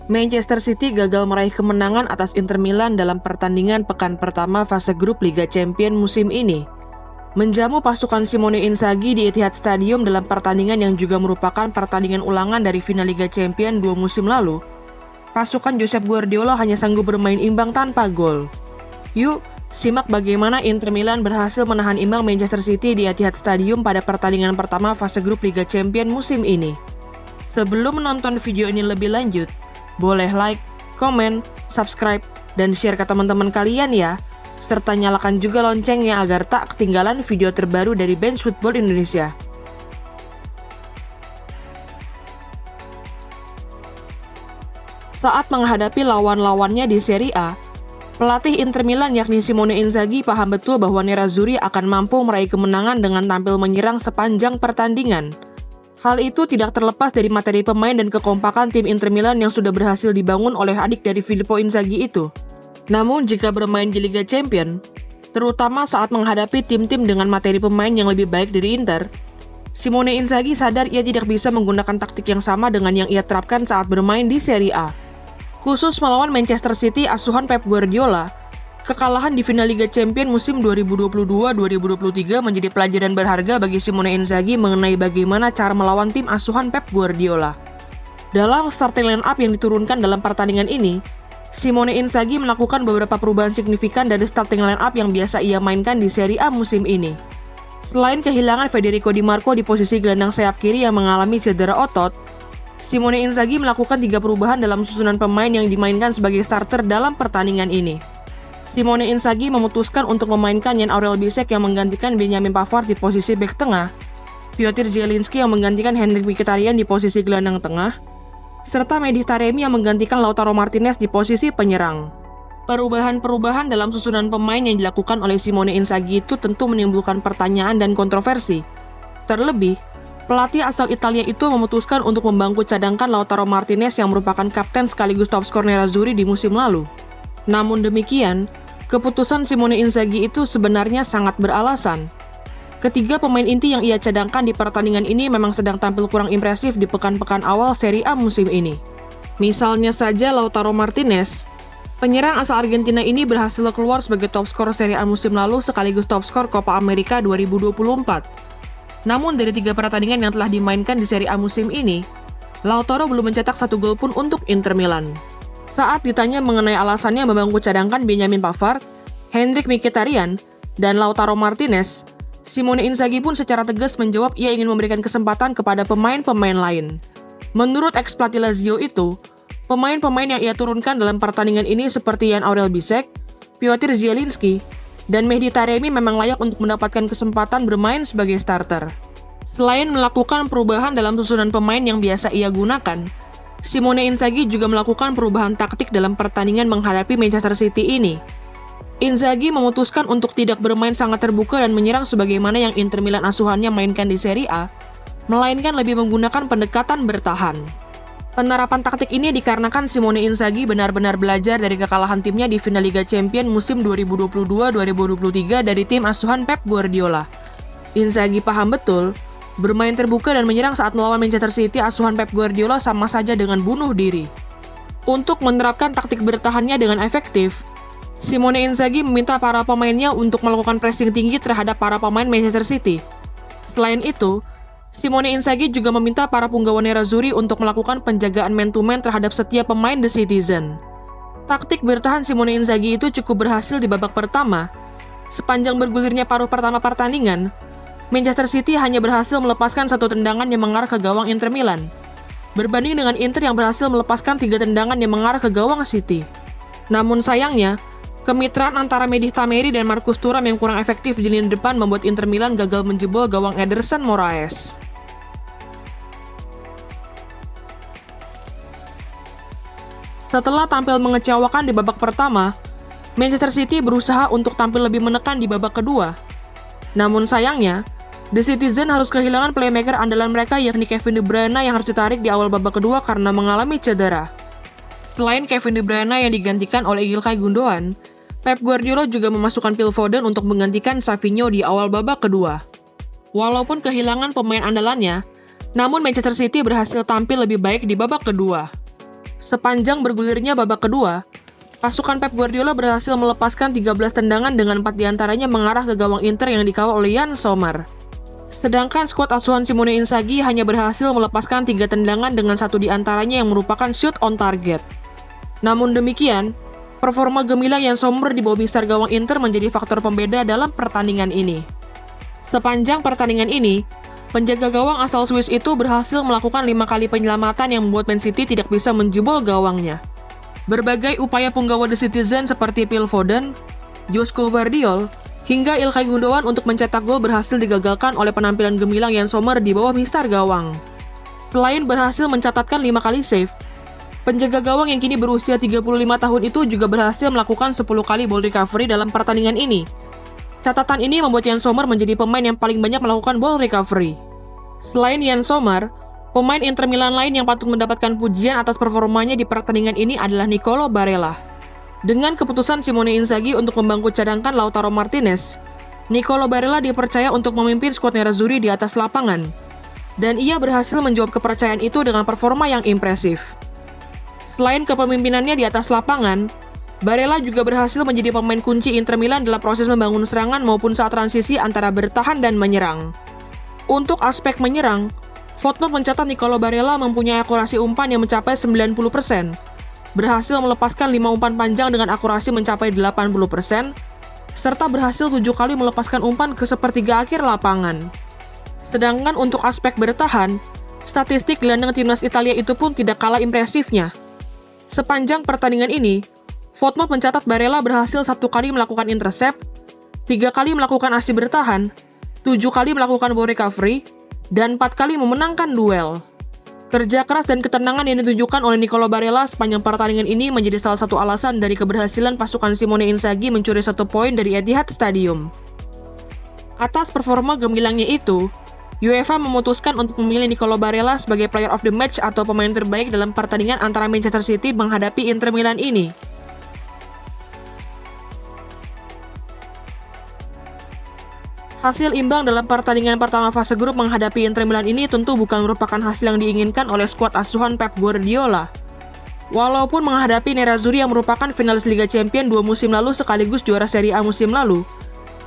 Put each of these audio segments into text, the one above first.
Manchester City gagal meraih kemenangan atas Inter Milan dalam pertandingan pekan pertama fase grup Liga Champions musim ini. Menjamu pasukan Simone Inzaghi di Etihad Stadium dalam pertandingan yang juga merupakan pertandingan ulangan dari final Liga Champions 2 musim lalu, pasukan Josep Guardiola hanya sanggup bermain imbang tanpa gol. Yuk, simak bagaimana Inter Milan berhasil menahan imbang Manchester City di Etihad Stadium pada pertandingan pertama fase grup Liga Champions musim ini. Sebelum menonton video ini lebih lanjut, boleh like, komen, subscribe, dan share ke teman-teman kalian ya. Serta nyalakan juga loncengnya agar tak ketinggalan video terbaru dari Bench Football Indonesia. Saat menghadapi lawan-lawannya di Serie A, pelatih Inter Milan yakni Simone Inzaghi paham betul bahwa Nerazzurri akan mampu meraih kemenangan dengan tampil menyerang sepanjang pertandingan. Hal itu tidak terlepas dari materi pemain dan kekompakan tim Inter Milan yang sudah berhasil dibangun oleh adik dari Filippo Inzaghi itu. Namun jika bermain di Liga Champions, terutama saat menghadapi tim-tim dengan materi pemain yang lebih baik dari Inter, Simone Inzaghi sadar ia tidak bisa menggunakan taktik yang sama dengan yang ia terapkan saat bermain di Serie A. Khusus melawan Manchester City asuhan Pep Guardiola, kekalahan di final Liga Champions musim 2022-2023 menjadi pelajaran berharga bagi Simone Inzaghi mengenai bagaimana cara melawan tim asuhan Pep Guardiola. Dalam starting line up yang diturunkan dalam pertandingan ini, Simone Inzaghi melakukan beberapa perubahan signifikan dari starting line up yang biasa ia mainkan di Serie A musim ini. Selain kehilangan Federico Di Marco di posisi gelandang sayap kiri yang mengalami cedera otot, Simone Inzaghi melakukan 3 perubahan dalam susunan pemain yang dimainkan sebagai starter dalam pertandingan ini. Simone Inzaghi memutuskan untuk memainkan Jan Aurel Bisek yang menggantikan Benjamin Pavard di posisi bek tengah, Piotr Zielinski yang menggantikan Henrikh Mkhitaryan di posisi gelandang tengah, serta Mehdi Taremi yang menggantikan Lautaro Martinez di posisi penyerang. Perubahan-perubahan dalam susunan pemain yang dilakukan oleh Simone Inzaghi itu tentu menimbulkan pertanyaan dan kontroversi. Terlebih, pelatih asal Italia itu memutuskan untuk membangku cadangkan Lautaro Martinez yang merupakan kapten sekaligus top skor Nerazzurri di musim lalu. Namun demikian, keputusan Simone Inzaghi itu sebenarnya sangat beralasan. Ketiga pemain inti yang ia cadangkan di pertandingan ini memang sedang tampil kurang impresif di pekan-pekan awal Serie A musim ini. Misalnya saja Lautaro Martinez, penyerang asal Argentina ini berhasil keluar sebagai top skor Serie A musim lalu sekaligus top skor Copa America 2024. Namun dari 3 pertandingan yang telah dimainkan di Serie A musim ini, Lautaro belum mencetak 1 gol pun untuk Inter Milan. Saat ditanya mengenai alasannya membangku cadangkan Benjamin Pavard, Henrikh Mkhitaryan, dan Lautaro Martinez, Simone Inzaghi pun secara tegas menjawab ia ingin memberikan kesempatan kepada pemain-pemain lain. Menurut ex-pelatih Lazio itu, pemain-pemain yang ia turunkan dalam pertandingan ini seperti Jan Aurel Bisek, Piotr Zielinski, dan Mehdi Taremi memang layak untuk mendapatkan kesempatan bermain sebagai starter. Selain melakukan perubahan dalam susunan pemain yang biasa ia gunakan, Simone Inzaghi juga melakukan perubahan taktik dalam pertandingan menghadapi Manchester City ini. Inzaghi memutuskan untuk tidak bermain sangat terbuka dan menyerang sebagaimana yang Inter Milan asuhannya mainkan di Serie A, melainkan lebih menggunakan pendekatan bertahan. Penerapan taktik ini dikarenakan Simone Inzaghi benar-benar belajar dari kekalahan timnya di final Liga Champions musim 2022-2023 dari tim asuhan Pep Guardiola. Inzaghi paham betul, bermain terbuka dan menyerang saat melawan Manchester City asuhan Pep Guardiola sama saja dengan bunuh diri. Untuk menerapkan taktik bertahannya dengan efektif, Simone Inzaghi meminta para pemainnya untuk melakukan pressing tinggi terhadap para pemain Manchester City. Selain itu, Simone Inzaghi juga meminta para punggawa Nerazzurri untuk melakukan penjagaan man-to-man terhadap setiap pemain The Citizen. Taktik bertahan Simone Inzaghi itu cukup berhasil di babak pertama. Sepanjang bergulirnya paruh pertama pertandingan, Manchester City hanya berhasil melepaskan 1 tendangan yang mengarah ke gawang Inter Milan, berbanding dengan Inter yang berhasil melepaskan 3 tendangan yang mengarah ke gawang City. Namun sayangnya, kemitraan antara Mehdi Taremi dan Marcus Thuram yang kurang efektif di lini depan membuat Inter Milan gagal menjebol gawang Ederson Moraes. Setelah tampil mengecewakan di babak pertama, Manchester City berusaha untuk tampil lebih menekan di babak kedua. Namun sayangnya, The Citizen harus kehilangan playmaker andalan mereka yakni Kevin De Bruyne yang harus ditarik di awal babak kedua karena mengalami cedera. Selain Kevin De Bruyne yang digantikan oleh Ilkay Gundogan, Pep Guardiola juga memasukkan Phil Foden untuk menggantikan Savinho di awal babak kedua. Walaupun kehilangan pemain andalannya, namun Manchester City berhasil tampil lebih baik di babak kedua. Sepanjang bergulirnya babak kedua, pasukan Pep Guardiola berhasil melepaskan 13 tendangan dengan 4 diantaranya mengarah ke gawang Inter yang dikawal oleh Yann Sommer. Sedangkan skuad asuhan Simone Inzaghi hanya berhasil melepaskan 3 tendangan dengan 1 diantaranya yang merupakan shoot on target. Namun demikian, performa gemilang Yann Sommer di bawah mistar gawang Inter menjadi faktor pembeda dalam pertandingan ini. Sepanjang pertandingan ini, penjaga gawang asal Swiss itu berhasil melakukan 5 kali penyelamatan yang membuat Man City tidak bisa menjebol gawangnya. Berbagai upaya punggawa The Citizen seperti Phil Foden, Josko Gvardiol, hingga Ilkay Gundogan untuk mencetak gol berhasil digagalkan oleh penampilan gemilang Yann Sommer di bawah mistar gawang. Selain berhasil mencatatkan 5 kali save, penjaga gawang yang kini berusia 35 tahun itu juga berhasil melakukan 10 kali ball recovery dalam pertandingan ini. Catatan ini membuat Yann Sommer menjadi pemain yang paling banyak melakukan ball recovery. Selain Yann Sommer, pemain Inter Milan lain yang patut mendapatkan pujian atas performanya di pertandingan ini adalah Nicolo Barella. Dengan keputusan Simone Inzaghi untuk membangku cadangkan Lautaro Martinez, Nicolo Barella dipercaya untuk memimpin skuad Nerazzurri di atas lapangan. Dan ia berhasil menjawab kepercayaan itu dengan performa yang impresif. Selain kepemimpinannya di atas lapangan, Barella juga berhasil menjadi pemain kunci Inter Milan dalam proses membangun serangan maupun saat transisi antara bertahan dan menyerang. Untuk aspek menyerang, Footnote mencatat Nicolo Barella mempunyai akurasi umpan yang mencapai 90%, berhasil melepaskan 5 umpan panjang dengan akurasi mencapai 80%, serta berhasil 7 kali melepaskan umpan ke sepertiga akhir lapangan. Sedangkan untuk aspek bertahan, statistik gelandang timnas Italia itu pun tidak kalah impresifnya. Sepanjang pertandingan ini, Footnote mencatat Barella berhasil 1 kali melakukan intercept, 3 kali melakukan aksi bertahan, 7 kali melakukan ball recovery, dan 4 kali memenangkan duel. Kerja keras dan ketenangan yang ditunjukkan oleh Nicolo Barella sepanjang pertandingan ini menjadi salah satu alasan dari keberhasilan pasukan Simone Inzaghi mencuri 1 poin dari Etihad Stadium. Atas performa gemilangnya itu, UEFA memutuskan untuk memilih Nicolo Barella sebagai player of the match atau pemain terbaik dalam pertandingan antara Manchester City menghadapi Inter Milan ini. Hasil imbang dalam pertandingan pertama fase grup menghadapi Inter Milan ini tentu bukan merupakan hasil yang diinginkan oleh skuad asuhan Pep Guardiola. Walaupun menghadapi Nerazzurri yang merupakan finalis Liga Champions 2 musim lalu sekaligus juara Serie A musim lalu,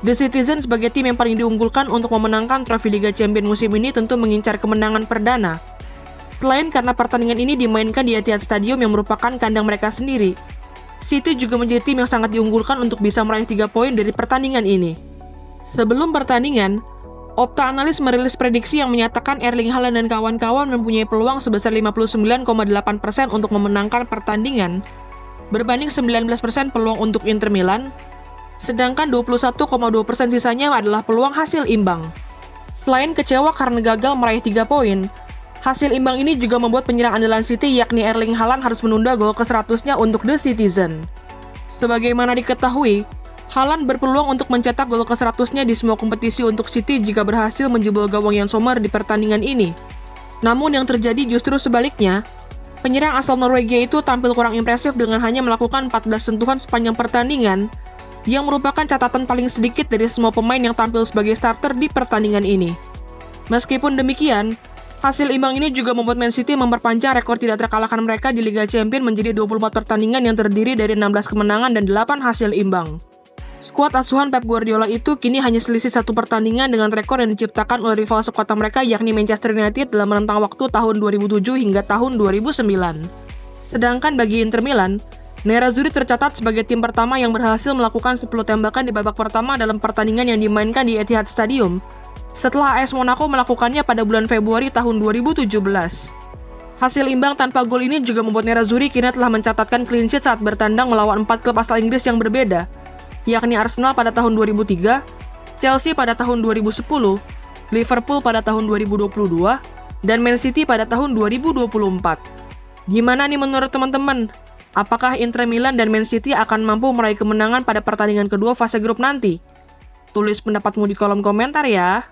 The Citizen sebagai tim yang paling diunggulkan untuk memenangkan trofi Liga Champions musim ini tentu mengincar kemenangan perdana. Selain karena pertandingan ini dimainkan di Etihad Stadium yang merupakan kandang mereka sendiri, City juga menjadi tim yang sangat diunggulkan untuk bisa meraih 3 poin dari pertandingan ini. Sebelum pertandingan, Opta Analis merilis prediksi yang menyatakan Erling Haaland dan kawan-kawan mempunyai peluang sebesar 59,8% untuk memenangkan pertandingan, berbanding 19% peluang untuk Inter Milan, sedangkan 21,2% sisanya adalah peluang hasil imbang. Selain kecewa karena gagal meraih 3 poin, hasil imbang ini juga membuat penyerang andalan City yakni Erling Haaland harus menunda gol ke-100-nya untuk The Citizen. Sebagaimana diketahui, Haaland berpeluang untuk mencetak gol ke-100-nya di semua kompetisi untuk City jika berhasil menjebol gawang Yann Sommer di pertandingan ini. Namun yang terjadi justru sebaliknya, penyerang asal Norwegia itu tampil kurang impresif dengan hanya melakukan 14 sentuhan sepanjang pertandingan, yang merupakan catatan paling sedikit dari semua pemain yang tampil sebagai starter di pertandingan ini. Meskipun demikian, hasil imbang ini juga membuat Man City memperpanjang rekor tidak terkalahkan mereka di Liga Champions menjadi 24 pertandingan yang terdiri dari 16 kemenangan dan 8 hasil imbang. Skuad asuhan Pep Guardiola itu kini hanya selisih 1 pertandingan dengan rekor yang diciptakan oleh rival sekota mereka yakni Manchester United dalam rentang waktu tahun 2007 hingga tahun 2009. Sedangkan bagi Inter Milan, Nerazzurri tercatat sebagai tim pertama yang berhasil melakukan 10 tembakan di babak pertama dalam pertandingan yang dimainkan di Etihad Stadium, setelah AS Monaco melakukannya pada bulan Februari tahun 2017. Hasil imbang tanpa gol ini juga membuat Nerazzurri kini telah mencatatkan clean sheet saat bertandang melawan 4 klub asal Inggris yang berbeda, yakni Arsenal pada tahun 2003, Chelsea pada tahun 2010, Liverpool pada tahun 2022, dan Man City pada tahun 2024. Gimana nih menurut teman-teman? Apakah Inter Milan dan Man City akan mampu meraih kemenangan pada pertandingan kedua fase grup nanti? Tulis pendapatmu di kolom komentar ya.